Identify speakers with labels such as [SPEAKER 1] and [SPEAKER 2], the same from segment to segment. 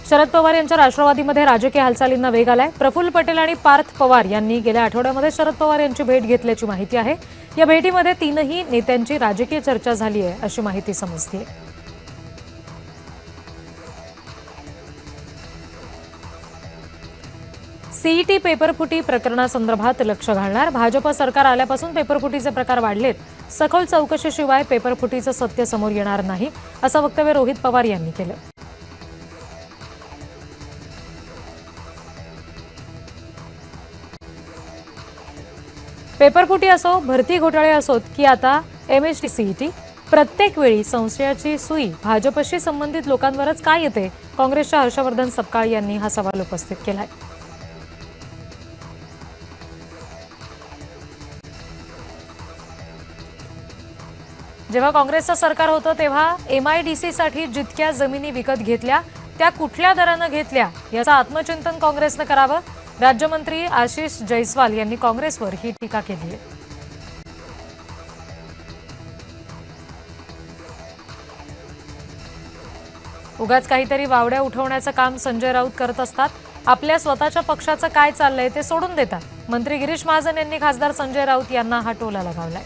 [SPEAKER 1] शरद पवार यांच्या राष्ट्रवादीमध्ये राजकीय हालचालींना वेग आलाय। प्रफुल्ल पटेल आणि पार्थ पवार यांनी गेल्या आठवड्यामध्ये शरद पवार यांची भेट घेतल्याची माहिती आहे। या भेटीमध्ये तीनही नेत्यांची राजकीय चर्चा झाली आहे अशी माहिती समजते। सीईटी पेपरफुटी प्रकरणासंदर्भात लक्ष घालणार। भाजप सरकार आल्यापासून पेपरफुटीचे प्रकार वाढलेत। सखोल चौकशीशिवाय पेपरफुटीचं सत्य समोर येणार नाही असं वक्तव्य रोहित पवार यांनी केलं। पेपरफुटी असो, भरती घोटाळे असोत की आता एमएसटी सीईटी, प्रत्येक वेळी संशयाची सुई भाजपशी संबंधित लोकांवरच काय येते? काँग्रेसच्या हर्षवर्धन सपकाळ यांनी हा सवाल उपस्थित केलाय। जेव्हा काँग्रेसचं सरकार होतं तेव्हा एमआयडीसी साठी जितक्या जमिनी विकत घेतल्या त्या कुठल्या दराने घेतल्या याचं आत्मचिंतन काँग्रेसने करावं। राज्यमंत्री आशिष जयस्वाल यांनी काँग्रेसवर ही टीका केली आहे। उगाच काहीतरी वावड्या उठवण्याचं काम संजय राऊत करत असतात। आपल्या स्वतःच्या पक्षाचं काय चाललंय ते सोडून देतात। मंत्री गिरीश महाजन यांनी खासदार संजय राऊत यांना हा टोला लगावलाय।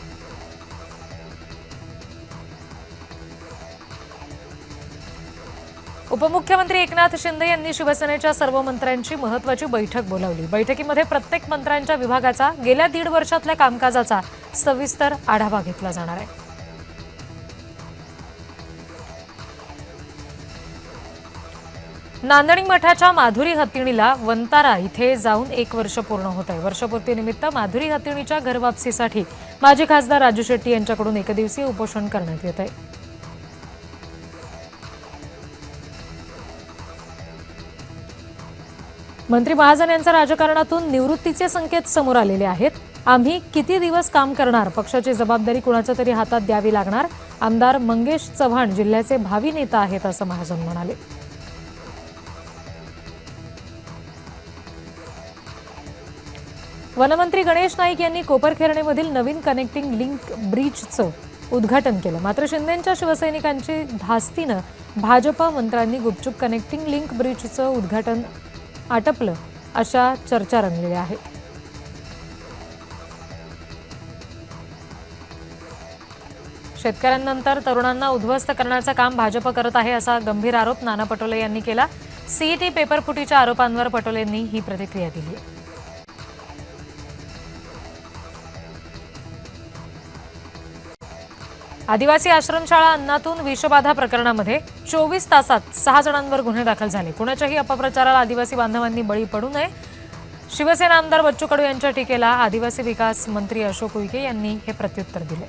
[SPEAKER 1] उपमुख्यमंत्री एकनाथ शिंदे यांनी शिवसेनेच्या सर्व मंत्र्यांची महत्त्वाची बैठक बोलावली। बैठकीमध्ये प्रत्येक मंत्र्यांच्या विभागाचा गेल्या 1.5 वर्षातल्या कामकाजाचा सविस्तर आढावा घेतला जाणार आहे। नांदणी मठाच्या माधुरी हत्तीणीला वंतारा इथे जाऊन 1 वर्ष पूर्ण होत आहे। वर्षपूर्तीनिमित्त माधुरी हत्तीणीच्या घरवापसीसाठी माजी खासदार राजू शेट्टी यांच्याकडून एकदिवसीय उपोषण करण्यात येत आहे। मंत्री महाजन यांच्या राजकारणातून निवृत्तीचे संकेत समोर आलेले आहेत। आम्ही किती दिवस काम करणार? पक्षाची जबाबदारी कुणाच्या तरी हातात द्यावी लागणार। आमदार मंगेश चव्हाण जिल्ह्याचे भावी नेता आहेत असं महाजन म्हणाले। वनमंत्री गणेश नाईक यांनी कोपरखैरणीमधील नवीन कनेक्टिंग लिंक ब्रिजचं उद्घाटन केलं। मात्र शिंदेंच्या शिवसैनिकांची धास्तीनं भाजप मंत्र्यांनी गुपचूप कनेक्टिंग लिंक ब्रिजचं उद्घाटन आटपलं अशा चर्चा रंगलेल्या आहेत। शेतकऱ्यांनंतर तरुणांना उद्ध्वस्त करण्याचं काम भाजप करत आहे असा गंभीर आरोप नाना पटोले यांनी केला। सीईटी पेपरफुटीच्या आरोपांवर पटोलेंनी ही प्रतिक्रिया दिली। आदिवासी आश्रमशाळा अन्नातून विषबाधा प्रकरणामध्ये 24 तासात 6 जणांवर गुन्हे दाखल झाले। कुणाच्याही अपप्रचाराला आदिवासी बांधवांनी बळी पडू नये। शिवसेना आमदार बच्चू कडू यांच्या टीकेला आदिवासी विकास मंत्री अशोक उईके यांनी हे प्रत्युत्तर दिले।